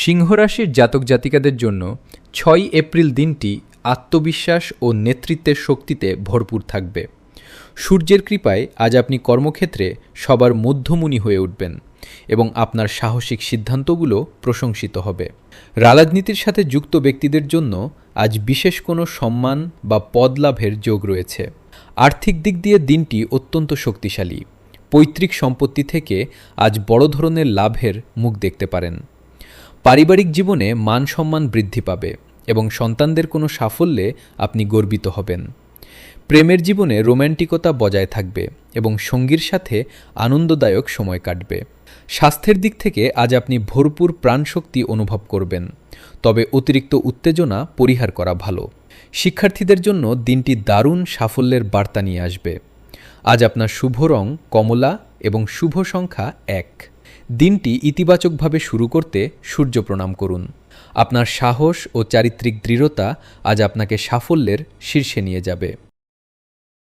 সিংহ রাশির জাতক জাতিকাদের জন্য ৬ এপ্রিল দিনটি আত্মবিশ্বাস ও নেতৃত্বের শক্তিতে ভরপুর থাকবে। সূর্যের কৃপায় আজ আপনি কর্মক্ষেত্রে সবার মধ্যমণি হয়ে উঠবেন এবং আপনার সাহসিক সিদ্ধান্তগুলো প্রশংসিত হবে। রাজনীতির সাথে যুক্ত ব্যক্তিদের জন্য আজ বিশেষ কোনো সম্মান বা পদ লাভের যোগ রয়েছে। আর্থিক দিক দিয়ে দিনটি অত্যন্ত শক্তিশালী। পৈতৃক সম্পত্তি থেকে আজ বড় ধরনের লাভের মুখ দেখতে পারেন। পারিবারিক জীবনে মান সম্মান বৃদ্ধি পাবে এবং সন্তানদের কোনো সাফল্যে আপনি গর্বিত হবেন। প্রেমের জীবনে রোম্যান্টিকতা বজায় থাকবে এবং সঙ্গীর সাথে আনন্দদায়ক সময় কাটবে। স্বাস্থ্যের দিক থেকে আজ আপনি ভরপুর প্রাণশক্তি অনুভব করবেন, তবে অতিরিক্ত উত্তেজনা পরিহার করা ভালো। শিক্ষার্থীদের জন্য দিনটি দারুণ সাফল্যের বার্তা নিয়ে আসবে। আজ আপনার শুভ রং কমলা এবং শুভ সংখ্যা ১। দিনটি ইতিবাচকভাবে শুরু করতে সূর্য প্রণাম করুন। আপনার সাহস ও চারিত্রিক দৃঢ়তা আজ আপনাকে সাফল্যের শীর্ষে নিয়ে যাবে।